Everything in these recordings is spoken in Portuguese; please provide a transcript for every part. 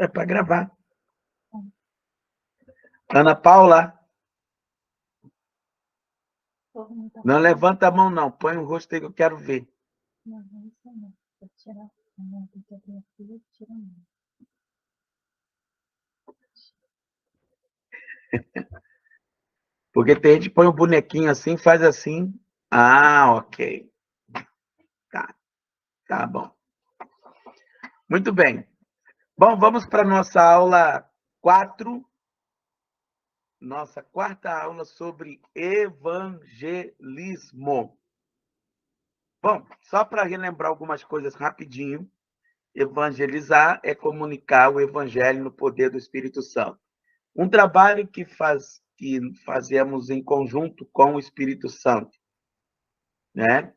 É para gravar. Ana Paula. Não levanta a mão, não. Põe o rosto aí que eu quero ver. Não, isso não. Vou tirar. Não, tem que abrir aqui e tirar a mão. Porque tem gente que põe um bonequinho assim, faz assim. Ah, ok. Tá bom. Muito bem. Bom, vamos para a nossa aula 4. Nossa quarta aula sobre evangelismo. Bom, só para relembrar algumas coisas rapidinho. Evangelizar é comunicar o evangelho no poder do Espírito Santo. Um trabalho que fazemos em conjunto com o Espírito Santo, né?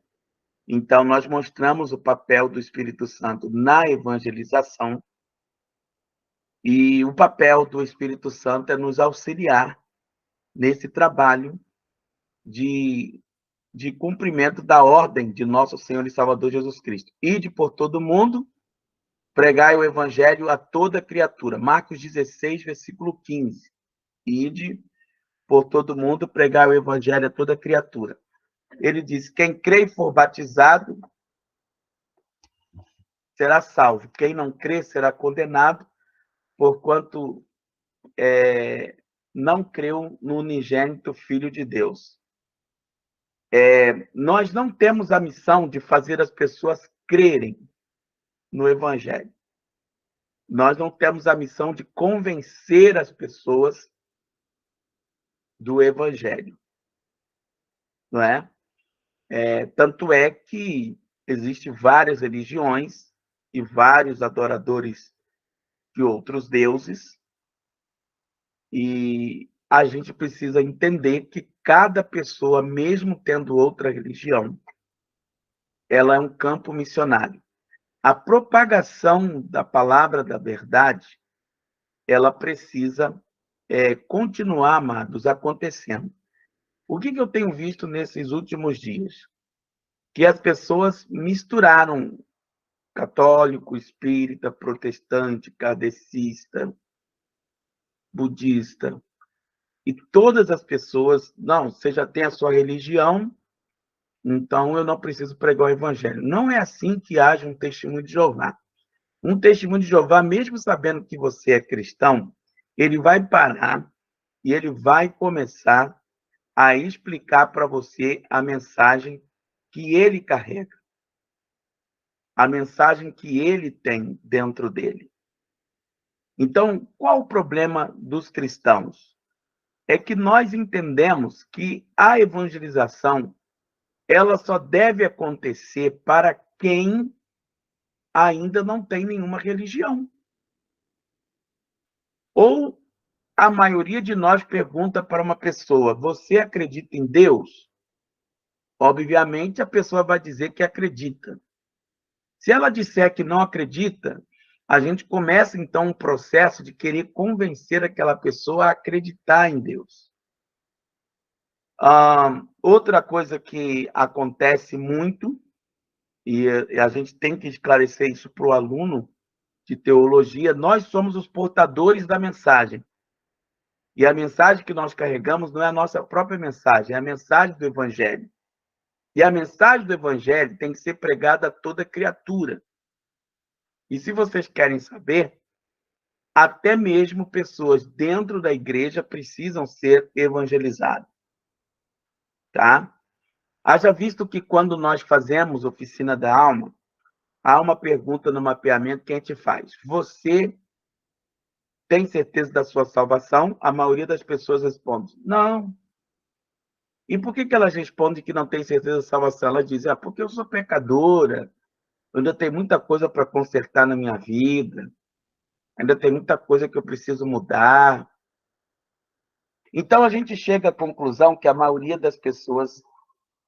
Então, nós mostramos o papel do Espírito Santo na evangelização e o papel do Espírito Santo é nos auxiliar nesse trabalho de cumprimento da ordem de nosso Senhor e Salvador Jesus Cristo. Ide por todo mundo, pregai o evangelho a toda criatura. Marcos 16, versículo 15. Ide por todo mundo, pregai o evangelho a toda criatura. Ele diz: quem crê e for batizado será salvo. Quem não crê será condenado, porquanto não creu no unigênito Filho de Deus. Nós não temos a missão de fazer as pessoas crerem no evangelho. Nós não temos a missão de convencer as pessoas do evangelho, não é? Tanto é que existem várias religiões e vários adoradores de outros deuses, e a gente precisa entender que cada pessoa, mesmo tendo outra religião, ela é um campo missionário. A propagação da palavra da verdade, ela precisa continuar, amados, acontecendo. O que eu tenho visto nesses últimos dias? Que as pessoas misturaram católico, espírita, protestante, kardecista, budista, e todas as pessoas, não, você já tem a sua religião, então eu não preciso pregar o evangelho. Não é assim que age um testemunho de Jeová. Um testemunho de Jeová, mesmo sabendo que você é cristão, ele vai parar e ele vai começar a explicar para você a mensagem que ele carrega, a mensagem que ele tem dentro dele. Então, qual o problema dos cristãos? É que nós entendemos que a evangelização ela só deve acontecer para quem ainda não tem nenhuma religião. Ou a maioria de nós pergunta para uma pessoa: você acredita em Deus? Obviamente, a pessoa vai dizer que acredita. Se ela disser que não acredita, a gente começa, então, um processo de querer convencer aquela pessoa a acreditar em Deus. Outra coisa que acontece muito, e a gente tem que esclarecer isso para o aluno de teologia, nós somos os portadores da mensagem. E a mensagem que nós carregamos não é a nossa própria mensagem, é a mensagem do Evangelho. E a mensagem do Evangelho tem que ser pregada a toda criatura. E se vocês querem saber, até mesmo pessoas dentro da igreja precisam ser evangelizadas. Tá? Haja visto que quando nós fazemos oficina da alma, há uma pergunta no mapeamento que a gente faz. Você tem certeza da sua salvação? A maioria das pessoas responde, não. E por que elas respondem que não tem certeza da salvação? Elas dizem, porque eu sou pecadora, eu ainda tenho muita coisa para consertar na minha vida, ainda tem muita coisa que eu preciso mudar. Então, a gente chega à conclusão que a maioria das pessoas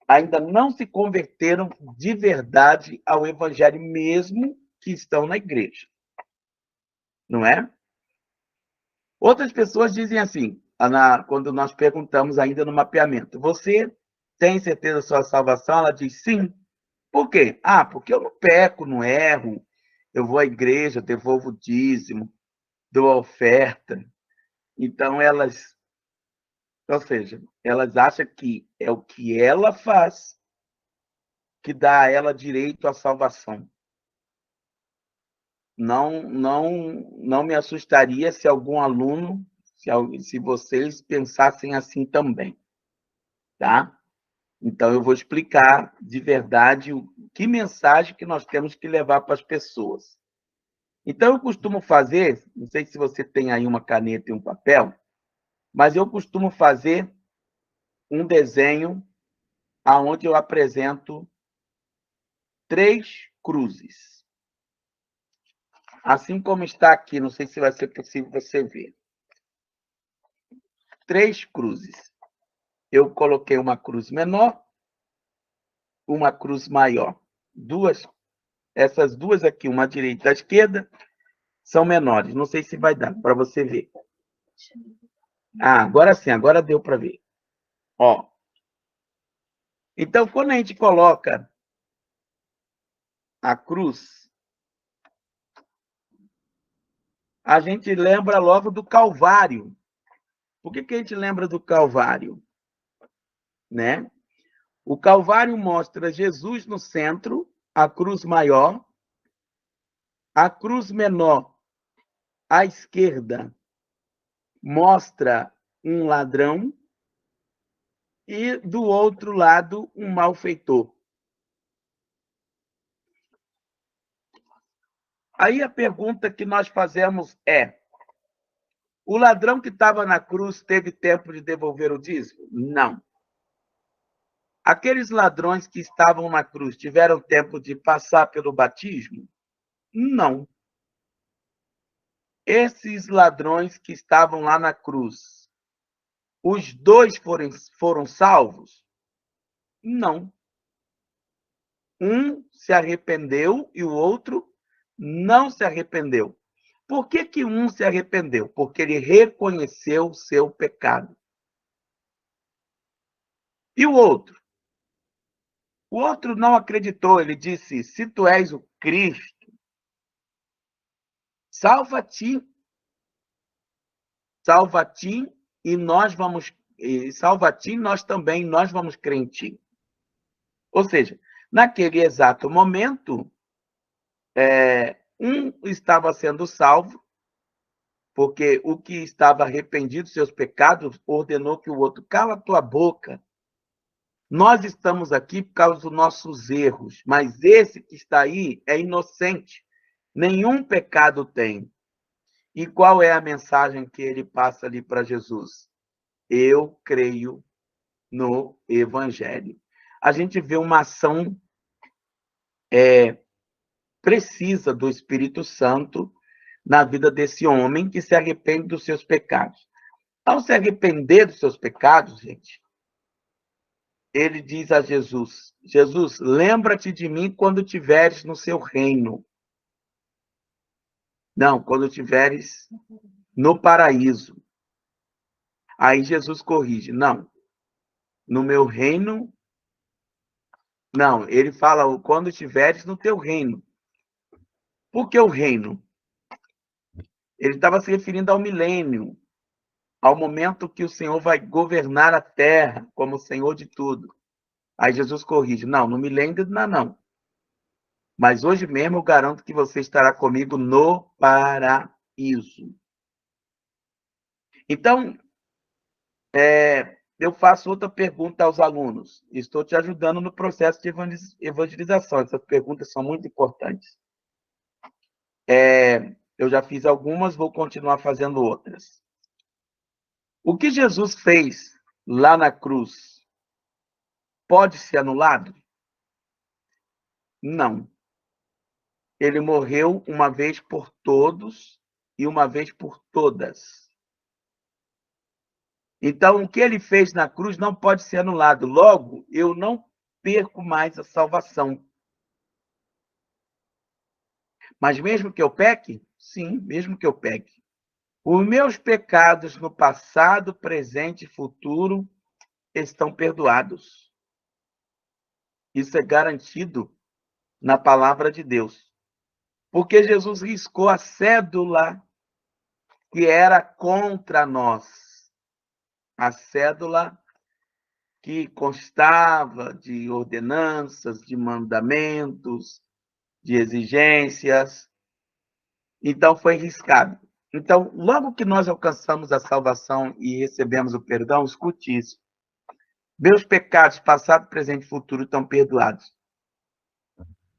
ainda não se converteram de verdade ao evangelho, mesmo que estão na igreja. Não é? Outras pessoas dizem assim, quando nós perguntamos ainda no mapeamento, você tem certeza da sua salvação? Ela diz sim. Por quê? Porque eu não peco, não erro, eu vou à igreja, devolvo o dízimo. dou a oferta. Então, ou seja, elas acham que é o que ela faz que dá a ela direito à salvação. Não me assustaria se algum aluno, se vocês pensassem assim também, tá? Então, eu vou explicar de verdade que mensagem que nós temos que levar para as pessoas. Então, eu costumo fazer, não sei se você tem aí uma caneta e um papel, mas eu costumo fazer um desenho aonde eu apresento 3 cruzes. Assim como está aqui, não sei se vai ser possível você ver. 3 cruzes. Eu coloquei uma cruz menor, uma cruz maior. Essas duas aqui, uma à direita e à esquerda, são menores. Não sei se vai dar para você ver. Agora sim, agora deu para ver. Ó. Então, quando a gente coloca a cruz, a gente lembra logo do Calvário. Por que a gente lembra do Calvário? Né? O Calvário mostra Jesus no centro, a cruz maior, a cruz menor à esquerda mostra um ladrão e do outro lado um malfeitor. Aí a pergunta que nós fazemos é: o ladrão que estava na cruz teve tempo de devolver o dízimo? Não. Aqueles ladrões que estavam na cruz tiveram tempo de passar pelo batismo? Não. Esses ladrões que estavam lá na cruz, os dois foram salvos? Não. Um se arrependeu e o outro não se arrependeu. Por que um se arrependeu? Porque ele reconheceu o seu pecado. E o outro? O outro não acreditou, ele disse: se tu és o Cristo, salva-te. Salva-te e nós vamos. Salva-te, nós vamos crer em ti. Ou seja, naquele exato momento, um estava sendo salvo, porque o que estava arrependido dos seus pecados ordenou que o outro, cala a tua boca. Nós estamos aqui por causa dos nossos erros, mas esse que está aí é inocente. Nenhum pecado tem. E qual é a mensagem que ele passa ali para Jesus? Eu creio no Evangelho. A gente vê uma ação precisa do Espírito Santo na vida desse homem que se arrepende dos seus pecados. Ao se arrepender dos seus pecados, gente, ele diz a Jesus: Jesus, lembra-te de mim quando tiveres no seu reino. Não, quando tiveres no paraíso. Aí Jesus corrige: não, no meu reino. Não, ele fala quando tiveres no teu reino. Por que o reino? Ele estava se referindo ao milênio, ao momento que o Senhor vai governar a terra como Senhor de tudo. Aí Jesus corrige: não, no milênio não. Mas hoje mesmo eu garanto que você estará comigo no paraíso. Então, eu faço outra pergunta aos alunos. Estou te ajudando no processo de evangelização. Essas perguntas são muito importantes. Eu já fiz algumas, vou continuar fazendo outras. O que Jesus fez lá na cruz pode ser anulado? Não. Ele morreu uma vez por todos e uma vez por todas. Então, o que ele fez na cruz não pode ser anulado. Logo, eu não perco mais a salvação. Mas mesmo que eu peque? Sim, mesmo que eu peque. Os meus pecados no passado, presente e futuro estão perdoados. Isso é garantido na palavra de Deus. Porque Jesus riscou a cédula que era contra nós. A cédula que constava de ordenanças, de mandamentos, de exigências. Então, foi riscado. Então, logo que nós alcançamos a salvação e recebemos o perdão, escute isso. Meus pecados, passado, presente e futuro, estão perdoados.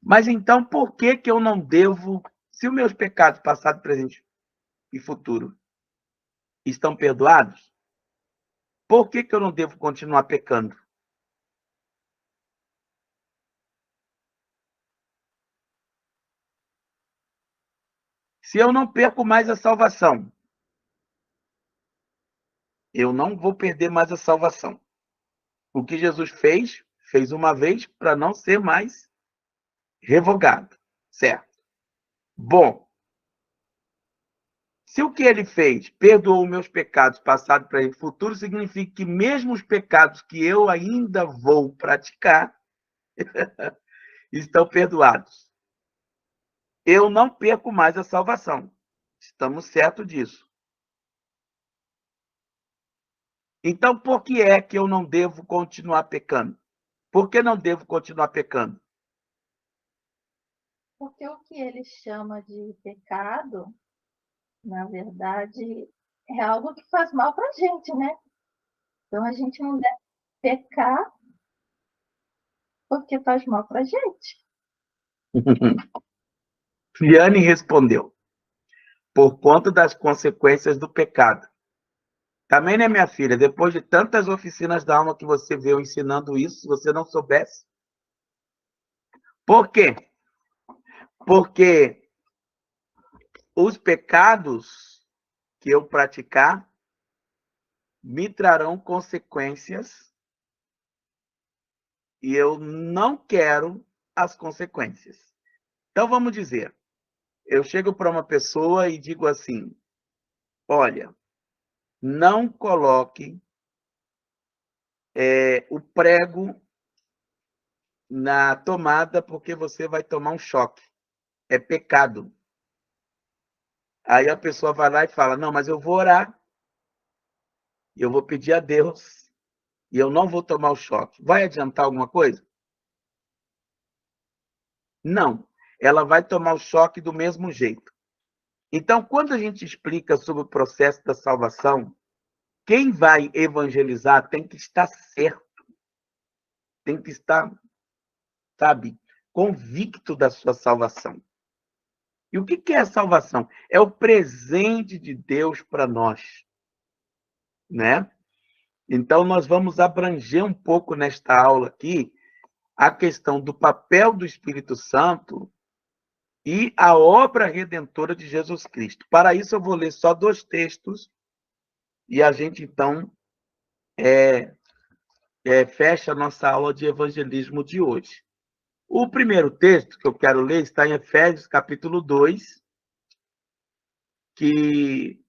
Mas então, por que que eu não devo, se os meus pecados, passado, presente e futuro, estão perdoados, por que que eu não devo continuar pecando? Se eu não perco mais a salvação, eu não vou perder mais a salvação. O que Jesus fez, fez uma vez para não ser mais revogado, certo? Bom, se o que ele fez perdoou meus pecados, passado, presente e futuro, significa que mesmo os pecados que eu ainda vou praticar estão perdoados. Eu não perco mais a salvação. Estamos certos disso. Então, por que é que eu não devo continuar pecando? Por que não devo continuar pecando? Porque o que ele chama de pecado, na verdade, é algo que faz mal para a gente, né? Então a gente não deve pecar porque faz mal para a gente. Liane respondeu: por conta das consequências do pecado. Também, né, minha filha? Depois de tantas oficinas da alma que você veio ensinando isso, se você não soubesse. Por quê? Porque os pecados que eu praticar me trarão consequências e eu não quero as consequências. Então, vamos dizer, eu chego para uma pessoa e digo assim: olha, não coloque o prego na tomada porque você vai tomar um choque. É pecado. Aí a pessoa vai lá e fala: não, mas eu vou orar, eu vou pedir a Deus e eu não vou tomar o choque. Vai adiantar alguma coisa? Não. Ela vai tomar o choque do mesmo jeito. Então, quando a gente explica sobre o processo da salvação, quem vai evangelizar tem que estar certo, tem que estar, sabe, convicto da sua salvação. E o que é a salvação? É o presente de Deus para nós, né? Então, nós vamos abranger um pouco nesta aula aqui a questão do papel do Espírito Santo e a obra redentora de Jesus Cristo. Para isso, eu vou ler só 2 textos e a gente, então, fecha a nossa aula de evangelismo de hoje. O primeiro texto que eu quero ler está em Efésios, capítulo 2, que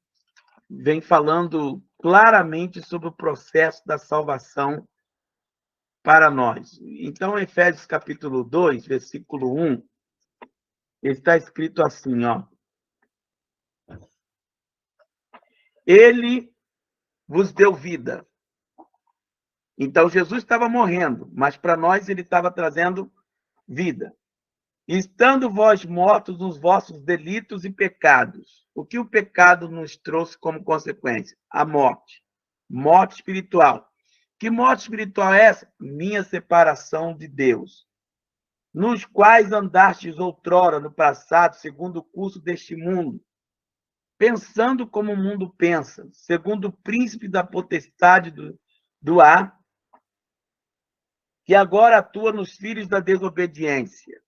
vem falando claramente sobre o processo da salvação para nós. Então, Efésios, capítulo 2, versículo 1, está escrito assim, ó: Ele vos deu vida. Então, Jesus estava morrendo, mas para nós ele estava trazendo vida. Estando vós mortos nos vossos delitos e pecados. O que o pecado nos trouxe como consequência? A morte. Morte espiritual. Que morte espiritual é essa? Minha separação de Deus. Nos quais andastes outrora, no passado, segundo o curso deste mundo, pensando como o mundo pensa, segundo o príncipe da potestade do ar, que agora atua nos filhos da desobediência,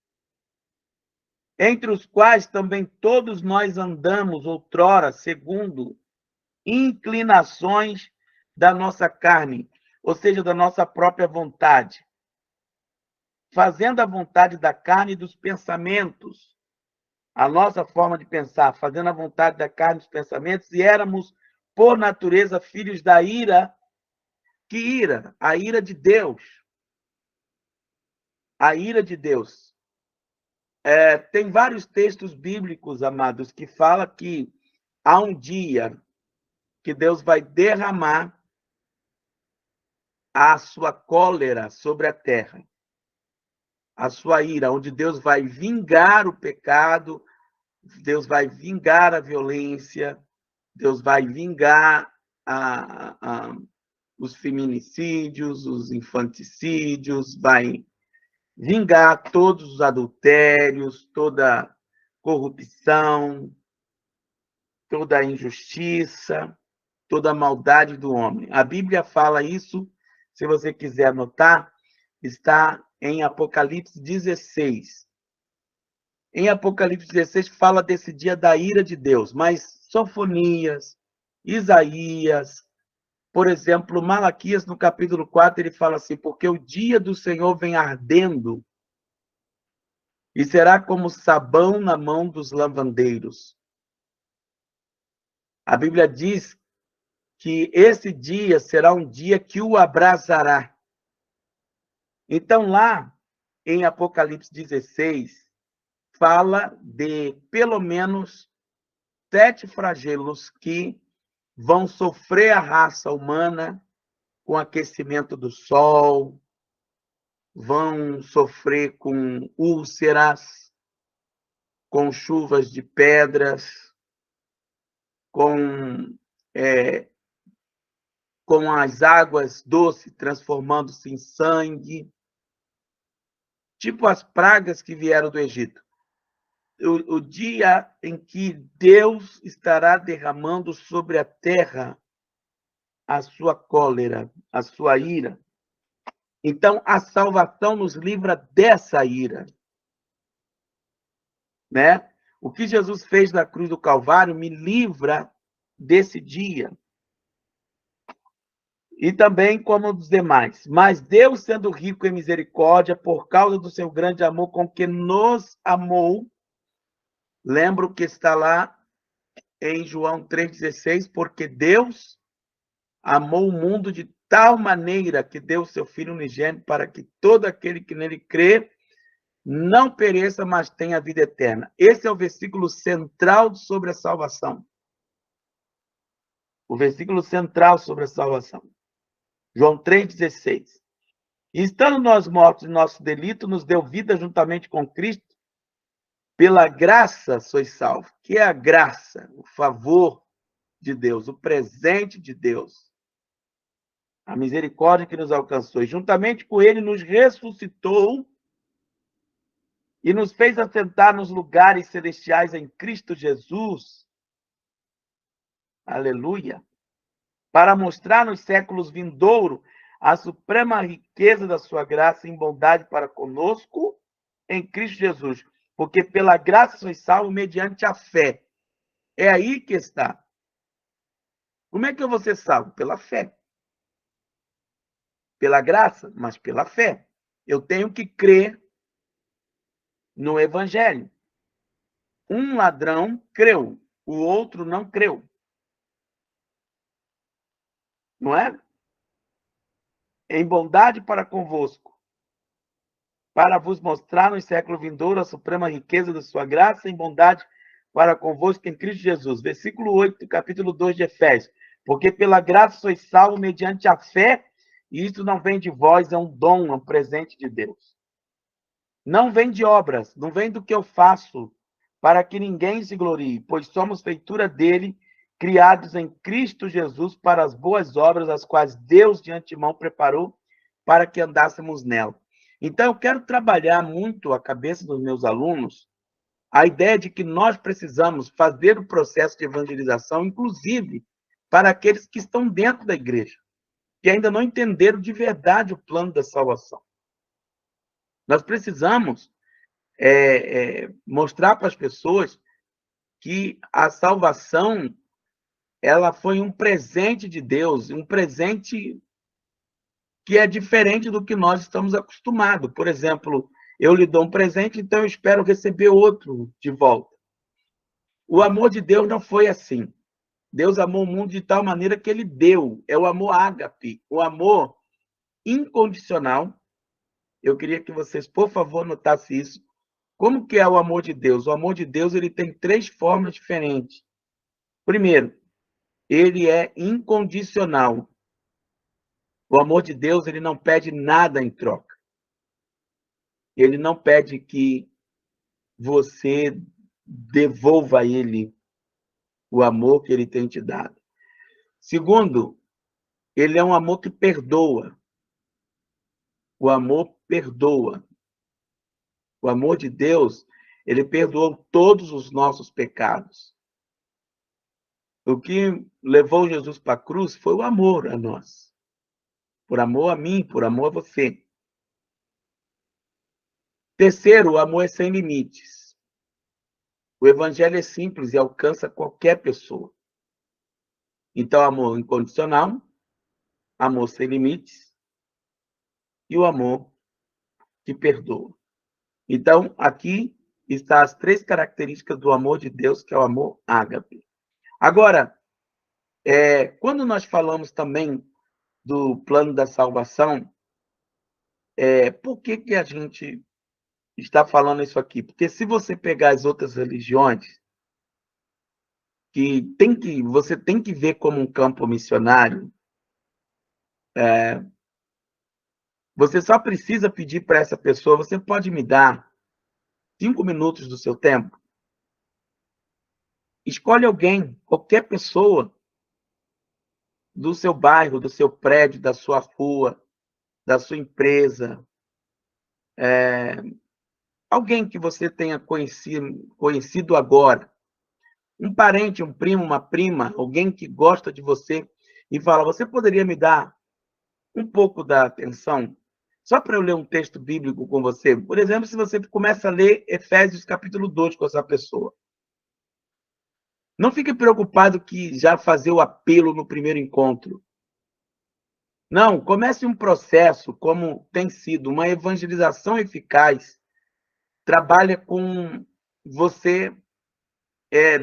entre os quais também todos nós andamos outrora, segundo inclinações da nossa carne, ou seja, da nossa própria vontade, fazendo a vontade da carne e dos pensamentos, a nossa forma de pensar, fazendo a vontade da carne e dos pensamentos, e éramos, por natureza, filhos da ira. Que ira? A ira de Deus. A ira de Deus. Tem vários textos bíblicos, amados, que falam que há um dia que Deus vai derramar a sua cólera sobre a terra, a sua ira, onde Deus vai vingar o pecado, Deus vai vingar a violência, Deus vai vingar os feminicídios, os infanticídios, vai vingar todos os adultérios, toda corrupção, toda injustiça, toda maldade do homem. A Bíblia fala isso, se você quiser anotar, está em Apocalipse 16. Em Apocalipse 16 fala desse dia da ira de Deus, mas Sofonias, Isaías, por exemplo, Malaquias, no capítulo 4, ele fala assim, porque o dia do Senhor vem ardendo e será como sabão na mão dos lavandeiros. A Bíblia diz que esse dia será um dia que o abrasará. Então, lá em Apocalipse 16, fala de pelo menos 7 flagelos que vão sofrer a raça humana com aquecimento do sol, vão sofrer com úlceras, com chuvas de pedras, com as águas doces transformando-se em sangue, tipo as pragas que vieram do Egito. O dia em que Deus estará derramando sobre a terra a sua cólera, a sua ira. Então, a salvação nos livra dessa ira, né? O que Jesus fez na cruz do Calvário me livra desse dia. E também como os demais. Mas Deus, sendo rico em misericórdia, por causa do seu grande amor com que nos amou, lembro que está lá em João 3,16, porque Deus amou o mundo de tal maneira que deu o seu Filho unigênito para que todo aquele que nele crê não pereça, mas tenha vida eterna. Esse é o versículo central sobre a salvação. O versículo central sobre a salvação. João 3,16. E estando nós mortos em nosso delito, nos deu vida juntamente com Cristo. Pela graça sois salvos. Que é a graça, o favor de Deus, o presente de Deus. A misericórdia que nos alcançou. E juntamente com ele nos ressuscitou e nos fez assentar nos lugares celestiais em Cristo Jesus. Aleluia. Para mostrar nos séculos vindouros a suprema riqueza da sua graça em bondade para conosco em Cristo Jesus. Porque pela graça sois salvos mediante a fé. É aí que está. Como é que eu vou ser salvo? Pela fé. Pela graça, mas pela fé. Eu tenho que crer no Evangelho. Um ladrão creu, o outro não creu. Não é? Em bondade para convosco, para vos mostrar no século vindouro a suprema riqueza da sua graça em bondade para convosco em Cristo Jesus. Versículo 8, capítulo 2 de Efésios. Porque pela graça sois salvos mediante a fé, e isso não vem de vós, é um dom, é um presente de Deus. Não vem de obras, não vem do que eu faço, para que ninguém se glorie, pois somos feitura dele, criados em Cristo Jesus para as boas obras, as quais Deus de antemão preparou para que andássemos nela. Então, eu quero trabalhar muito a cabeça dos meus alunos a ideia de que nós precisamos fazer o processo de evangelização, inclusive para aqueles que estão dentro da igreja, que ainda não entenderam de verdade o plano da salvação. Nós precisamos mostrar para as pessoas que a salvação ela foi um presente de Deus, um presente que é diferente do que nós estamos acostumados. Por exemplo, eu lhe dou um presente, então eu espero receber outro de volta. O amor de Deus não foi assim. Deus amou o mundo de tal maneira que ele deu. É o amor ágape, o amor incondicional. Eu queria que vocês, por favor, notassem isso. Como que é o amor de Deus? O amor de Deus ele tem 3 formas diferentes. Primeiro, ele é incondicional. O amor de Deus, ele não pede nada em troca. Ele não pede que você devolva a ele o amor que ele tem te dado. Segundo, ele é um amor que perdoa. O amor perdoa. O amor de Deus, ele perdoou todos os nossos pecados. O que levou Jesus para a cruz foi o amor a nós. Por amor a mim, por amor a você. Terceiro, o amor é sem limites. O evangelho é simples e alcança qualquer pessoa. Então, amor incondicional, amor sem limites e o amor que perdoa. Então, aqui estão as três características do amor de Deus, que é o amor ágape. Agora, quando nós falamos também do plano da salvação, por que a gente está falando isso aqui? Porque se você pegar as outras religiões, você tem que ver como um campo missionário, você só precisa pedir para essa pessoa, você pode me dar 5 minutos do seu tempo? Escolhe alguém, qualquer pessoa, do seu bairro, do seu prédio, da sua rua, da sua empresa, alguém que você tenha conhecido agora, um parente, um primo, uma prima, alguém que gosta de você, e fala, você poderia me dar um pouco da atenção? Só para eu ler um texto bíblico com você. Por exemplo, se você começa a ler Efésios capítulo 2 com essa pessoa. Não fique preocupado que já fazer o apelo no primeiro encontro. Não, comece um processo, como tem sido, uma evangelização eficaz. Trabalha com você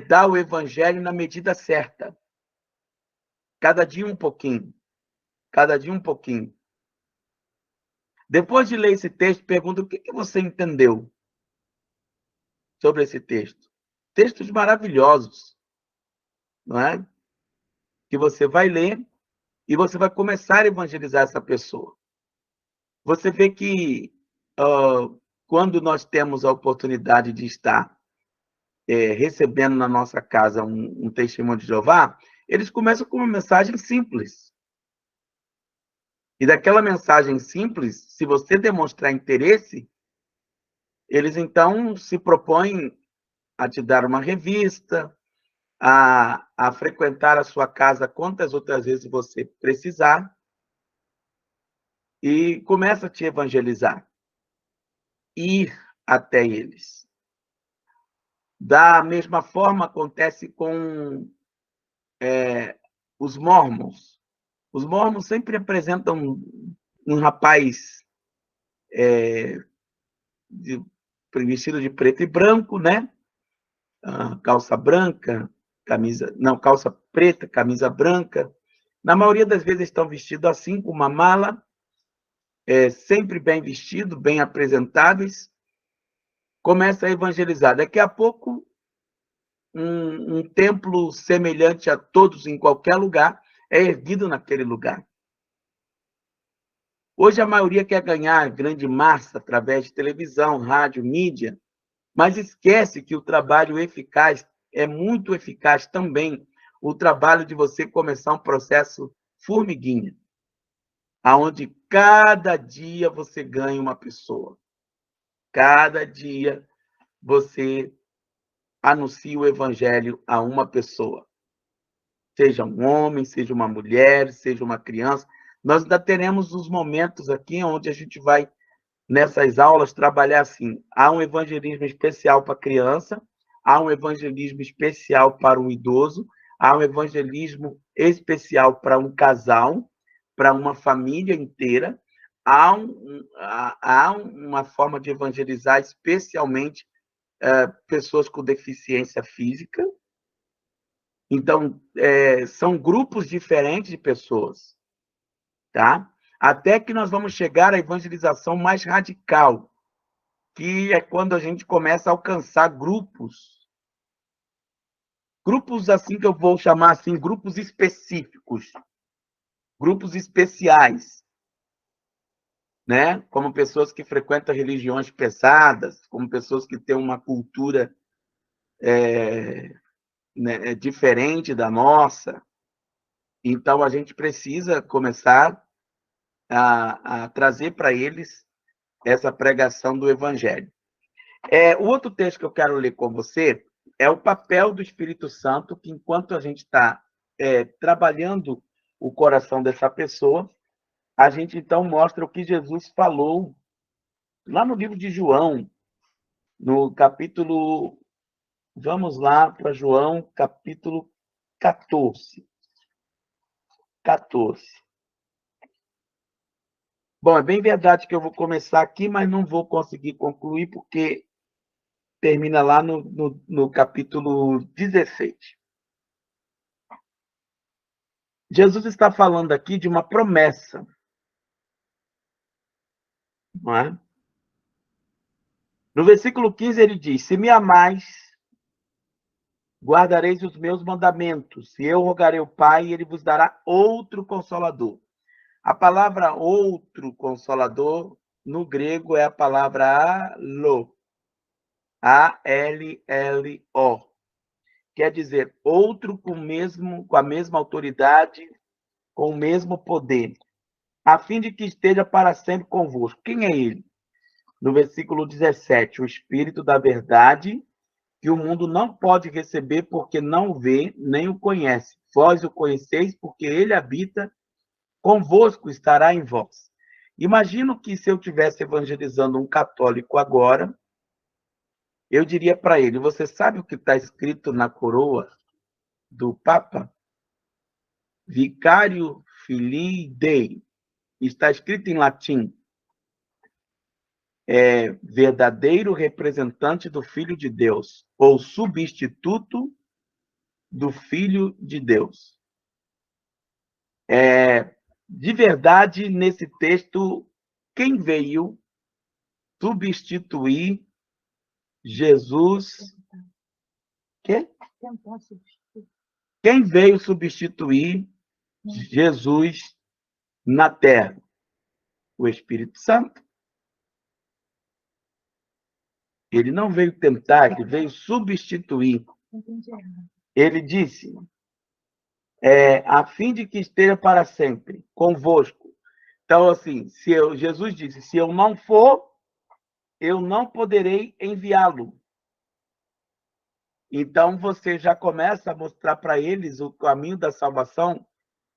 dar o evangelho na medida certa. Cada dia um pouquinho. Cada dia um pouquinho. Depois de ler esse texto, pergunta o que você entendeu sobre esse texto. Textos maravilhosos, não é? Que você vai ler e você vai começar a evangelizar essa pessoa. Você vê que quando nós temos a oportunidade de estar recebendo na nossa casa um testemunho de Jeová, eles começam com uma mensagem simples. E daquela mensagem simples, se você demonstrar interesse, eles então se propõem a te dar uma revista, a frequentar a sua casa quantas outras vezes você precisar, e começa a te evangelizar. Ir até eles. Da mesma forma, acontece com os mormons. Os mormons sempre apresentam um rapaz vestido de preto e branco, né? Calça branca, calça preta, camisa branca. Na maioria das vezes estão vestidos assim, com uma mala, sempre bem vestidos, bem apresentáveis. Começa a evangelizar. Daqui a pouco, um templo semelhante a todos em qualquer lugar é erguido naquele lugar. Hoje a maioria quer ganhar grande massa através de televisão, rádio, mídia, mas esquece que o trabalho eficaz é muito eficaz também o trabalho de você começar um processo formiguinha, aonde cada dia você ganha uma pessoa. Cada dia você anuncia o evangelho a uma pessoa. Seja um homem, seja uma mulher, seja uma criança. Nós ainda teremos os momentos aqui onde a gente vai, nessas aulas, trabalhar assim. Há um evangelismo especial para a criança, há um evangelismo especial para um idoso, há um evangelismo especial para um casal, para uma família inteira. Há uma forma de evangelizar especialmente pessoas com deficiência física. Então, são grupos diferentes de pessoas, tá? Até que nós vamos chegar à evangelização mais radical, que é quando a gente começa a alcançar grupos grupos assim que eu vou chamar assim, grupos específicos, grupos especiais, né? Como pessoas que frequentam religiões pesadas, como pessoas que têm uma cultura né, diferente da nossa. Então, a gente precisa começar a trazer para eles essa pregação do Evangelho. O outro texto que eu quero ler com você é o papel do Espírito Santo, que enquanto a gente está trabalhando o coração dessa pessoa, a gente então mostra o que Jesus falou lá no livro de João, no capítulo. Vamos lá para João, capítulo 14. 14. Bom, é bem verdade que eu vou começar aqui, mas não vou conseguir concluir, porque termina lá no capítulo 16. Jesus está falando aqui de uma promessa, não é? No versículo 15 ele diz: se me amais, guardareis os meus mandamentos, e eu rogarei ao Pai, e ele vos dará outro Consolador. A palavra outro Consolador, no grego, é a palavra alo, A-L-L-O. Quer dizer, outro com a mesma autoridade, com o mesmo poder, a fim de que esteja para sempre convosco. Quem é ele? No versículo 17, o Espírito da verdade, que o mundo não pode receber porque não o vê, nem o conhece. Vós o conheceis porque ele habita convosco, estará em vós. Imagino que se eu estivesse evangelizando um católico agora, eu diria para ele: você sabe o que está escrito na coroa do Papa? Vicário Filii Dei. Está escrito em latim. Verdadeiro representante do Filho de Deus, ou substituto do Filho de Deus. De verdade, nesse texto, quem veio substituir Jesus? Quem veio substituir Jesus na terra? O Espírito Santo. Ele não veio tentar, ele veio substituir. Ele disse, a fim de que esteja para sempre convosco. Então, assim, Jesus disse, se eu não for, eu não poderei enviá-lo. Então, você já começa a mostrar para eles o caminho da salvação,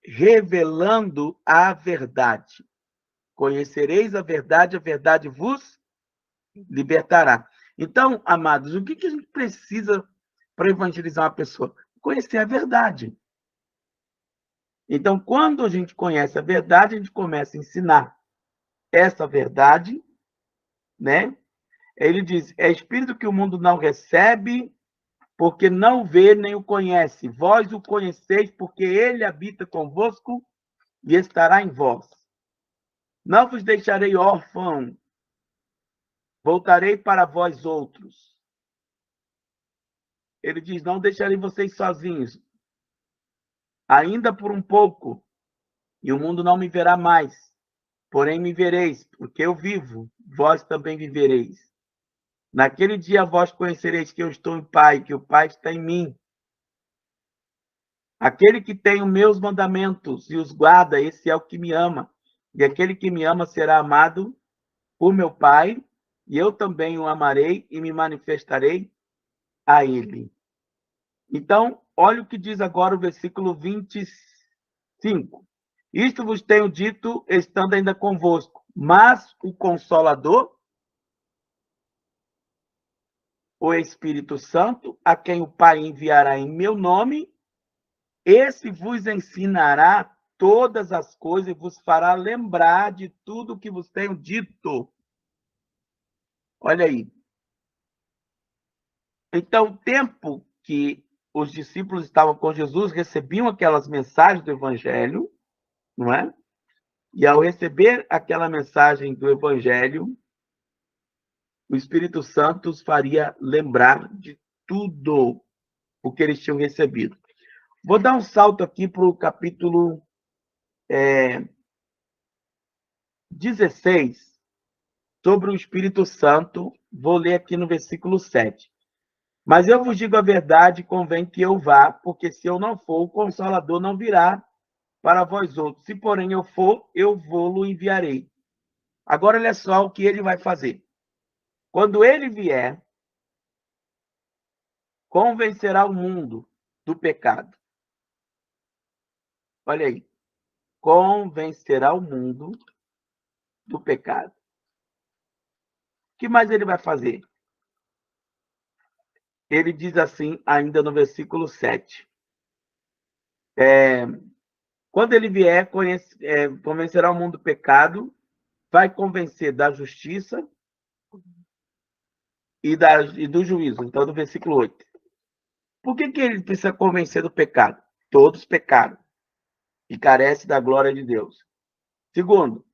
revelando a verdade. Conhecereis a verdade vos libertará. Então, amados, o que a gente precisa para evangelizar uma pessoa? Conhecer a verdade. Então, quando a gente conhece a verdade, a gente começa a ensinar essa verdade, né? Ele diz, é espírito que o mundo não recebe, porque não vê nem o conhece. Vós o conheceis, porque ele habita convosco e estará em vós. Não vos deixarei órfão, voltarei para vós outros. Ele diz, não deixarei vocês sozinhos, ainda por um pouco, e o mundo não me verá mais. Porém me vereis, porque eu vivo, vós também vivereis. Naquele dia vós conhecereis que eu estou em Pai, que o Pai está em mim. Aquele que tem os meus mandamentos e os guarda, esse é o que me ama. E aquele que me ama será amado por meu Pai, e eu também o amarei e me manifestarei a ele. Então, olha o que diz agora o versículo 25. Isto vos tenho dito, estando ainda convosco, mas o Consolador, o Espírito Santo, a quem o Pai enviará em meu nome, esse vos ensinará todas as coisas e vos fará lembrar de tudo que vos tenho dito. Olha aí. Então, o tempo que os discípulos estavam com Jesus, recebiam aquelas mensagens do Evangelho, não é? E ao receber aquela mensagem do Evangelho, o Espírito Santo os faria lembrar de tudo. o que eles tinham recebido. Vou dar um salto aqui para o capítulo 16, sobre o Espírito Santo. Vou ler aqui no versículo 7. Mas eu vos digo a verdade, convém que eu vá, porque se eu não for, o Consolador não virá para vós outros. Se, porém, eu for, eu vou-lo enviarei. Agora, olha só o que ele vai fazer. Quando ele vier, convencerá o mundo do pecado. Olha aí. Convencerá o mundo do pecado. O que mais ele vai fazer? Ele diz assim, ainda no versículo 7. Quando ele vier, convencerá o mundo do pecado, vai convencer da justiça e do juízo. Então, do versículo 8. Por que ele precisa convencer do pecado? Todos pecaram e carecem da glória de Deus. Segundo,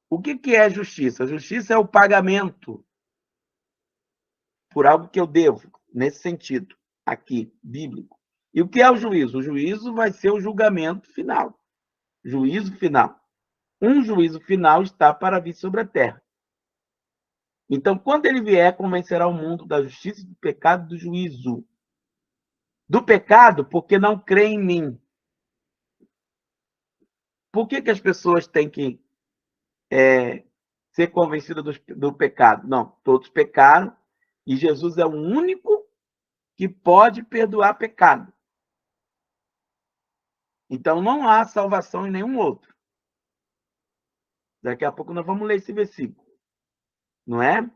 o que é justiça? Justiça é o pagamento por algo que eu devo, nesse sentido, aqui, bíblico. E o que é o juízo? O juízo vai ser o julgamento final. Juízo final. Um juízo final está para vir sobre a terra. Então, quando ele vier, convencerá o mundo da justiça, do pecado e do juízo. Do pecado, porque não crê em mim. Por que as pessoas têm que ser convencidas do pecado? Não, todos pecaram e Jesus é o único que pode perdoar pecado. Então, não há salvação em nenhum outro. Daqui a pouco nós vamos ler esse versículo. Não é?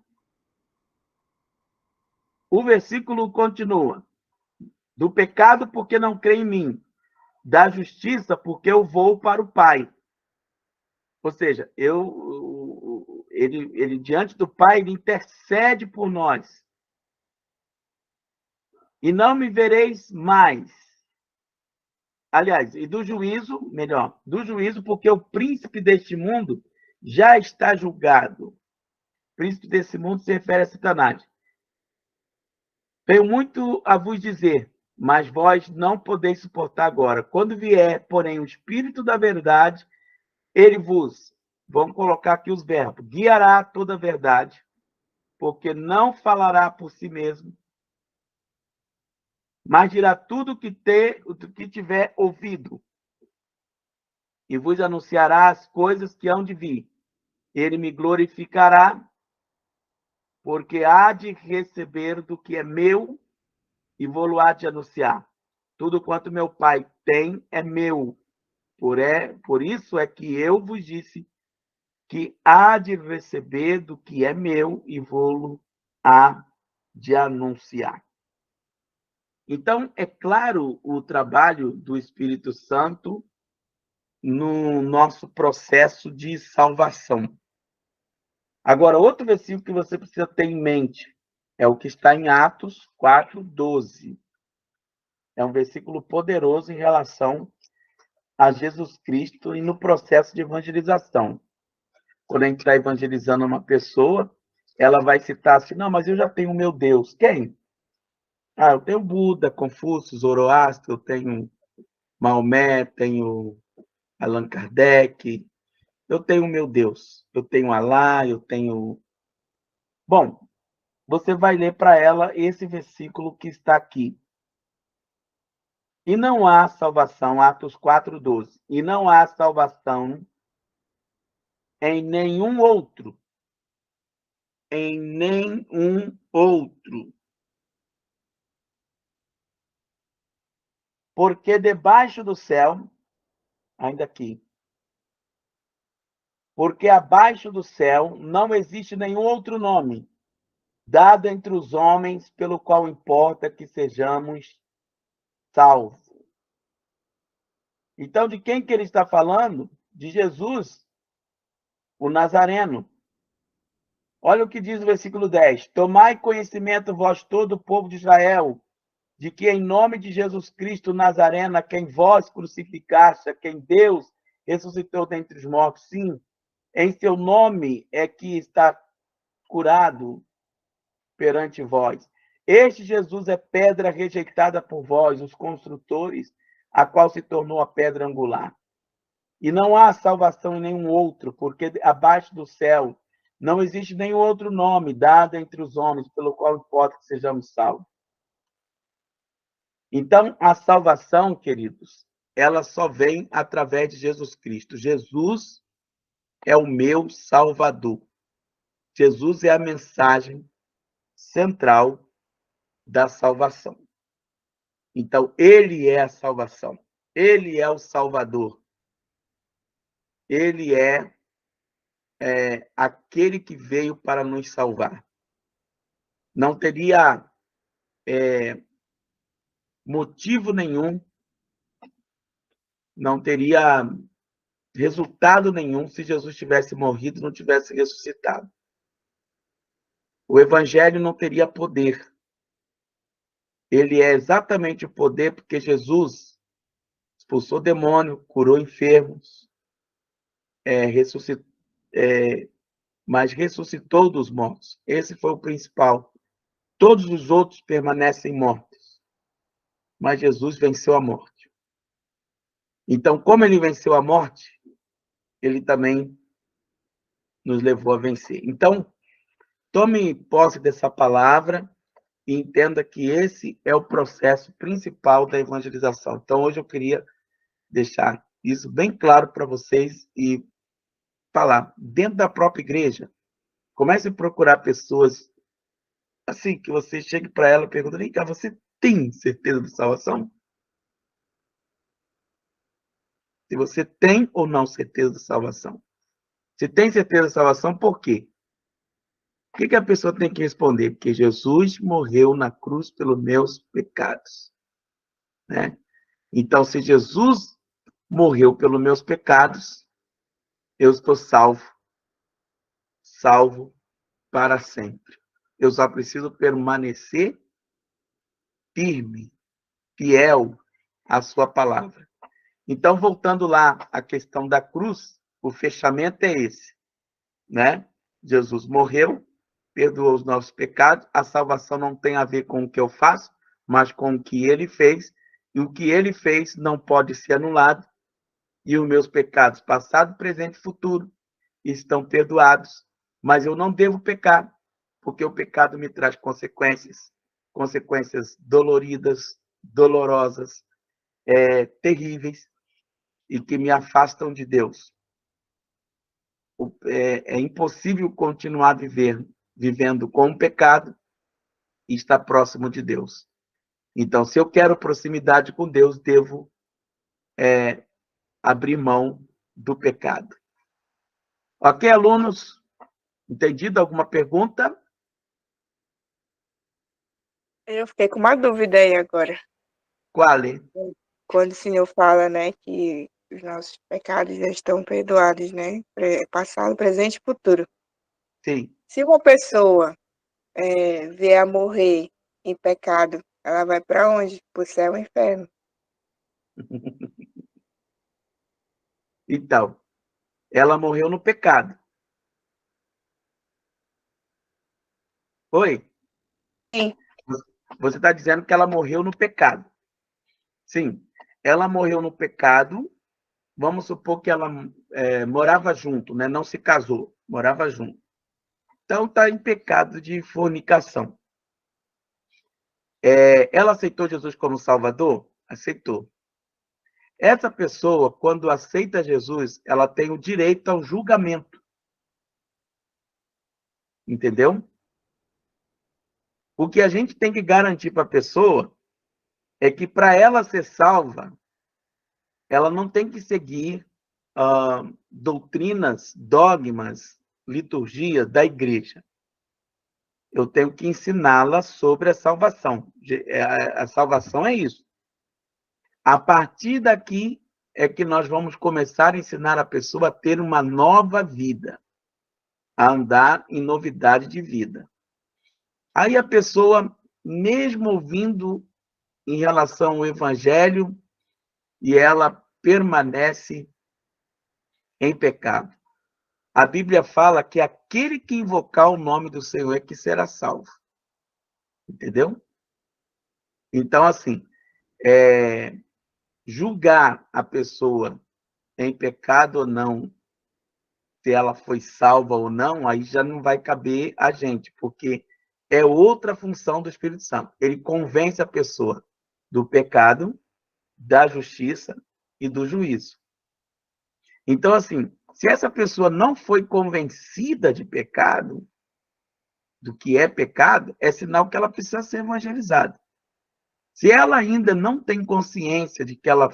O versículo continua. Do pecado, porque não crê em mim. Da justiça, porque eu vou para o Pai. Ou seja, ele diante do Pai, ele intercede por nós. E não me vereis mais. Aliás, e do juízo, melhor, do juízo, porque o príncipe deste mundo já está julgado. O príncipe desse mundo se refere a Satanás. Tenho muito a vos dizer, mas vós não podeis suportar agora. Quando vier, porém, o Espírito da verdade, ele vos, vamos colocar aqui os verbos, guiará toda a verdade, porque não falará por si mesmo, mas dirá tudo o que tiver ouvido, e vos anunciará as coisas que hão de vir. Ele me glorificará, porque há de receber do que é meu e vou-lo há de anunciar. Tudo quanto meu Pai tem é meu. Por isso é que eu vos disse que há de receber do que é meu e vou-lo há de anunciar. Então, é claro o trabalho do Espírito Santo no nosso processo de salvação. Agora, outro versículo que você precisa ter em mente é o que está em Atos 4:12. É um versículo poderoso em relação a Jesus Cristo e no processo de evangelização. Quando a gente está evangelizando uma pessoa, ela vai citar assim, não, mas eu já tenho o meu Deus. Quem? Ah, eu tenho Buda, Confúcio, Zoroastro, eu tenho Maomé, tenho Allan Kardec, eu tenho o meu Deus, eu tenho Alá, eu tenho... Bom, você vai ler para ela esse versículo que está aqui. E não há salvação, Atos 4:12. E não há salvação em nenhum outro. Em nenhum outro. Porque debaixo do céu, ainda aqui, porque abaixo do céu não existe nenhum outro nome dado entre os homens pelo qual importa que sejamos salvos. Então, de quem que ele está falando? De Jesus, o Nazareno. Olha o que diz o versículo 10. Tomai conhecimento, vós todo o povo de Israel, de que em nome de Jesus Cristo Nazareno, a quem vós crucificaste, a quem Deus ressuscitou dentre os mortos, sim, em seu nome é que está curado perante vós. Este Jesus é pedra rejeitada por vós, os construtores, a qual se tornou a pedra angular. E não há salvação em nenhum outro, porque abaixo do céu não existe nenhum outro nome dado entre os homens pelo qual importa que sejamos salvos. Então, a salvação, queridos, ela só vem através de Jesus Cristo. Jesus é o meu Salvador. Jesus é a mensagem central da salvação. Então, ele é a salvação. Ele é o Salvador. Ele é aquele que veio para nos salvar. Não teria motivo nenhum, não teria resultado nenhum se Jesus tivesse morrido e não tivesse ressuscitado. O evangelho não teria poder. Ele é exatamente o poder porque Jesus expulsou demônio, curou enfermos, mas ressuscitou dos mortos. Esse foi o principal. Todos os outros permanecem mortos, mas Jesus venceu a morte. Então, como ele venceu a morte, ele também nos levou a vencer. Então, tome posse dessa palavra e entenda que esse é o processo principal da evangelização. Então, hoje eu queria deixar isso bem claro para vocês e falar, dentro da própria igreja, comece a procurar pessoas assim, que você chegue para ela e pergunta, vem cá, você tem certeza de salvação? Se você tem ou não certeza de salvação. Se tem certeza de salvação, por quê? O que a pessoa tem que responder? Porque Jesus morreu na cruz pelos meus pecados. Né? Então, se Jesus morreu pelos meus pecados, eu estou salvo. Salvo para sempre. Eu só preciso permanecer firme, fiel à sua palavra. Então, voltando lá à questão da cruz, o fechamento é esse, né? Jesus morreu, perdoou os nossos pecados, a salvação não tem a ver com o que eu faço, mas com o que ele fez, e o que ele fez não pode ser anulado, e os meus pecados, passado, presente e futuro, estão perdoados, mas eu não devo pecar, porque o pecado me traz consequências, consequências doloridas, dolorosas, terríveis, e que me afastam de Deus. É impossível continuar vivendo com o pecado e estar próximo de Deus. Então, se eu quero proximidade com Deus, devo abrir mão do pecado. Ok, alunos? Entendido alguma pergunta? Eu fiquei com uma dúvida aí agora. Qual? Quando o Senhor fala, né, que os nossos pecados já estão perdoados, né? Passado, presente e futuro. Sim. Se uma pessoa vier a morrer em pecado, ela vai para onde? Para o céu ou inferno? Então, ela morreu no pecado. Oi? Sim. Você está dizendo que ela morreu no pecado. Sim, ela morreu no pecado. Vamos supor que ela morava junto, né? Não se casou, morava junto. Então, está em pecado de fornicação. Ela aceitou Jesus como Salvador? Aceitou. Essa pessoa, quando aceita Jesus, ela tem o direito ao julgamento. Entendeu? O que a gente tem que garantir para a pessoa é que, para ela ser salva, ela não tem que seguir doutrinas, dogmas, liturgia da igreja. Eu tenho que ensiná-la sobre a salvação. A salvação é isso. A partir daqui é que nós vamos começar a ensinar a pessoa a ter uma nova vida, a andar em novidade de vida. Aí a pessoa, mesmo ouvindo em relação ao evangelho, e ela permanece em pecado. A Bíblia fala que aquele que invocar o nome do Senhor é que será salvo. Entendeu? Então, assim, julgar a pessoa em pecado ou não, se ela foi salva ou não, aí já não vai caber a gente, porque é outra função do Espírito Santo. Ele convence a pessoa do pecado, da justiça e do juízo. Então, assim, se essa pessoa não foi convencida de pecado, do que é pecado, é sinal que ela precisa ser evangelizada. Se ela ainda não tem consciência de que ela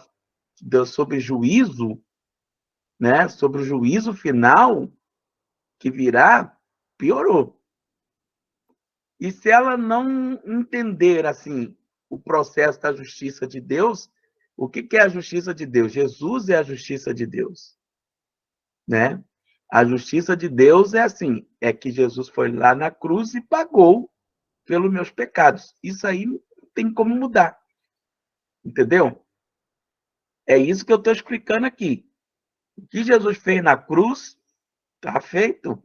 sobre juízo, né, sobre o juízo final que virá, piorou. E se ela não entender assim o processo da justiça de Deus, o que é a justiça de Deus? Jesus é a justiça de Deus, né? A justiça de Deus é assim, é que Jesus foi lá na cruz e pagou pelos meus pecados. Isso aí não tem como mudar. Entendeu? É isso que eu estou explicando aqui. O que Jesus fez na cruz, está feito.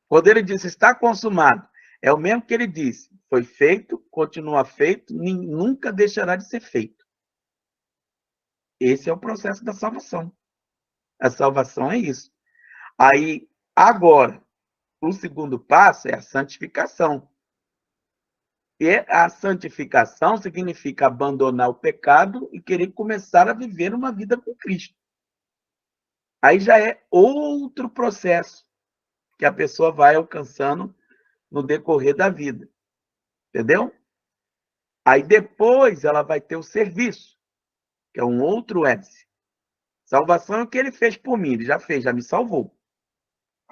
Quando ele disse, está consumado, é o mesmo que ele disse, foi feito, continua feito, nunca deixará de ser feito. Esse é o processo da salvação. A salvação é isso. Aí, agora, o segundo passo é a santificação. E a santificação significa abandonar o pecado e querer começar a viver uma vida com Cristo. Aí já é outro processo que a pessoa vai alcançando no decorrer da vida. Entendeu? Aí depois ela vai ter o serviço, que é um outro S. Salvação é o que ele fez por mim, ele já fez, já me salvou.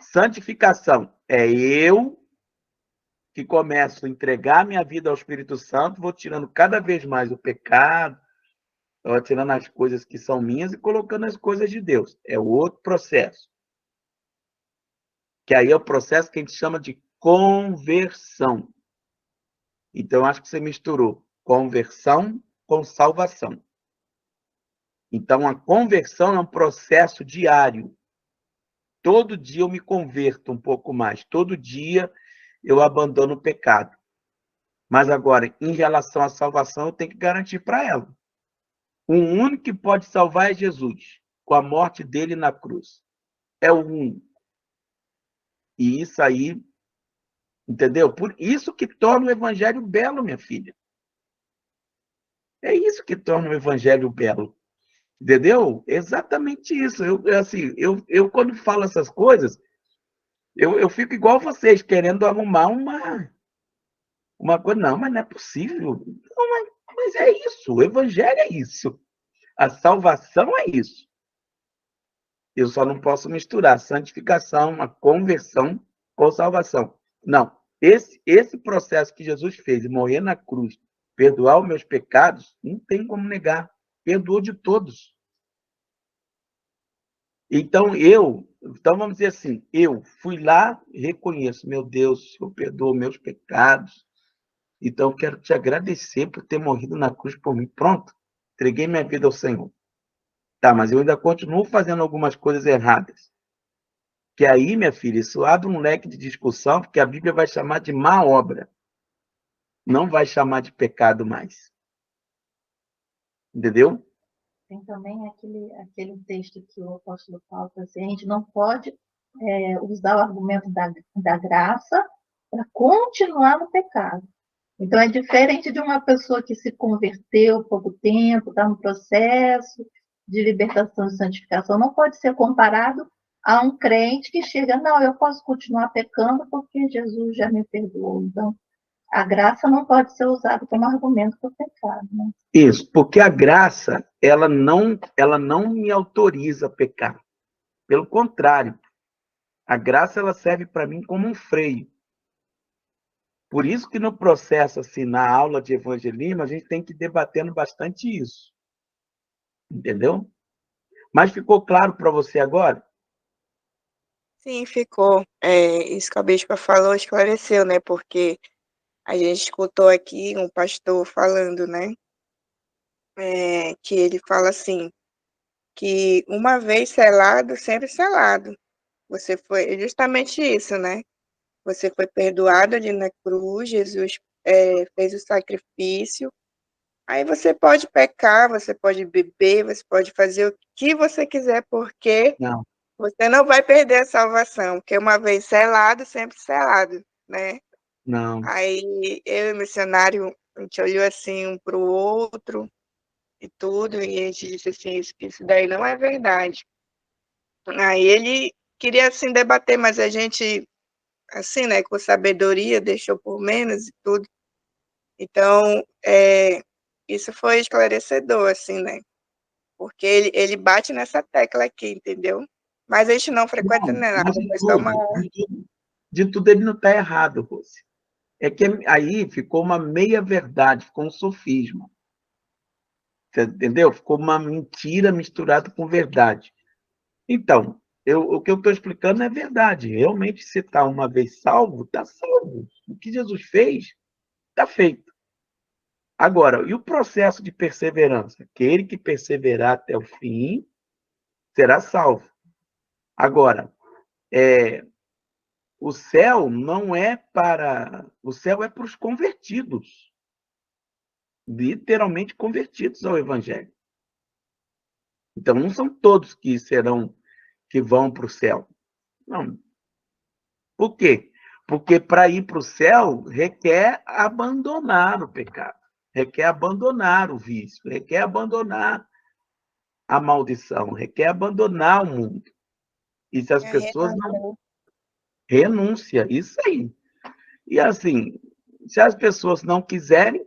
Santificação é eu que começo a entregar minha vida ao Espírito Santo, vou tirando cada vez mais o pecado, vou tirando as coisas que são minhas e colocando as coisas de Deus. É o outro processo. Que aí é o processo que a gente chama de conversão. Então, acho que você misturou conversão com salvação. Então, a conversão é um processo diário. Todo dia eu me converto um pouco mais. Todo dia eu abandono o pecado. Mas agora, em relação à salvação, eu tenho que garantir para ela. O único que pode salvar é Jesus, com a morte dele na cruz. É o único. E isso aí, entendeu? Por isso que torna o evangelho belo, minha filha. É isso que torna o evangelho belo. Entendeu? Exatamente isso. Eu quando falo essas coisas, eu fico igual vocês, querendo arrumar uma coisa. Não, mas não é possível. Não, mas é isso. O evangelho é isso. A salvação é isso. Eu só não posso misturar santificação, a conversão com salvação. Não. Esse processo que Jesus fez de morrer na cruz, perdoar os meus pecados, não tem como negar. Perdoou de todos. Então, vamos dizer assim, eu fui lá e reconheço, meu Deus, o Senhor perdoou meus pecados, então eu quero te agradecer por ter morrido na cruz por mim. Pronto, entreguei minha vida ao Senhor. Tá, mas eu ainda continuo fazendo algumas coisas erradas. Que aí, minha filha, isso abre um leque de discussão, porque a Bíblia vai chamar de má obra. Não vai chamar de pecado mais. Entendeu? Tem também aquele texto que o apóstolo Paulo fala assim, a gente não pode usar o argumento da graça para continuar no pecado. Então, é diferente de uma pessoa que se converteu há pouco tempo, está no processo de libertação e santificação, não pode ser comparado a um crente que chega, não, eu posso continuar pecando porque Jesus já me perdoou. Então, a graça não pode ser usada como argumento para o pecado. Né? Isso, porque a graça, ela não me autoriza a pecar. Pelo contrário, a graça ela serve para mim como um freio. Por isso que no processo, assim, na aula de evangelismo, a gente tem que ir debatendo bastante isso. Entendeu? Mas ficou claro para você agora? Sim, ficou. Isso que a bispa falou esclareceu, né? Porque a gente escutou aqui um pastor falando, né? Que ele fala assim, que uma vez selado, sempre selado. Você foi justamente isso, né? Você foi perdoado ali na cruz, Jesus fez o sacrifício. Aí você pode pecar, você pode beber, você pode fazer o que você quiser, porque Não, você não vai perder a salvação, porque uma vez selado, sempre selado, né? não. Aí eu e o missionário, a gente olhou assim um para o outro e tudo, e a gente disse assim, isso daí não é verdade. Aí ele queria assim debater, mas a gente, assim, né, com sabedoria, deixou por menos e tudo. Então, isso foi esclarecedor, assim, né? Porque ele bate nessa tecla aqui, entendeu? Mas a gente não frequenta Não, nem nada, mas foi só uma. de tudo ele não está errado, Rose. É que aí ficou uma meia-verdade, ficou um sofisma. Você entendeu? Ficou uma mentira misturada com verdade. Então, o que eu estou explicando é verdade. Realmente, se está uma vez salvo, está salvo. O que Jesus fez, está feito. Agora, e o processo de perseverança? Aquele que perseverar até o fim será salvo. Agora, o céu não é para. O céu é para os convertidos, literalmente convertidos ao Evangelho. Então, não são todos que vão para o céu. Não. Por quê? Porque para ir para o céu requer abandonar o pecado, requer abandonar o vício, requer abandonar a maldição, requer abandonar o mundo. E se as pessoas não renúncia, isso aí. E assim, se as pessoas não quiserem,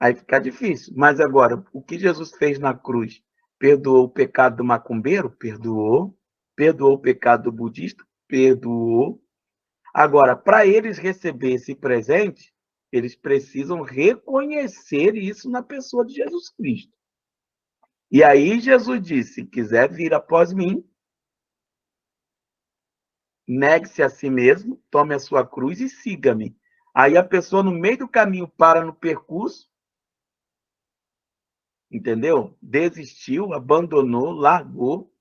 aí fica difícil. Mas agora, o que Jesus fez na cruz? Perdoou o pecado do macumbeiro? Perdoou. Perdoou o pecado do budista? Perdoou. Agora, para eles receber esse presente, eles precisam reconhecer isso na pessoa de Jesus Cristo. E aí Jesus disse: se quiser vir após mim, negue-se a si mesmo, tome a sua cruz e siga-me. Aí a pessoa no meio do caminho para no percurso, entendeu? Desistiu, abandonou, largou.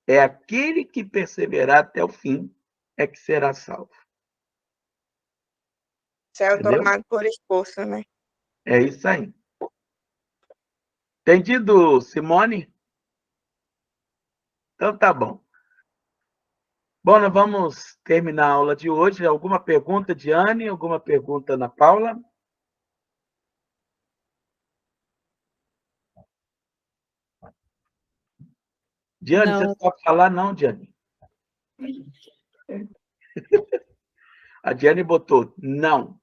É aquele que perseverar até o fim é que será salvo. Céu Entendeu? tomado por esposa, né? É isso aí. Entendido, Simone? Então tá bom. Bom, nós vamos terminar a aula de hoje. Alguma pergunta, Diane? Alguma pergunta, Ana Paula? Diane, você Não, sabe falar? Não, Diane. A Diane botou não.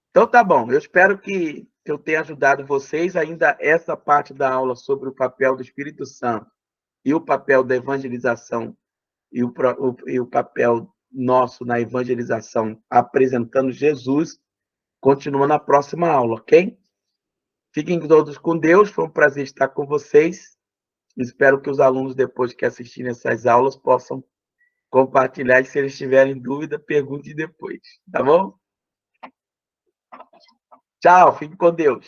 Então tá bom. Eu espero que eu tenha ajudado vocês. Ainda essa parte da aula sobre o papel do Espírito Santo e o papel da evangelização e o papel nosso na evangelização apresentando Jesus continua na próxima aula, ok? Fiquem todos com Deus. Foi um prazer estar com vocês. Espero que os alunos, depois que assistirem essas aulas, possam compartilhar. E se eles tiverem dúvida, perguntem depois. Tá bom? Tchau, fique com Deus.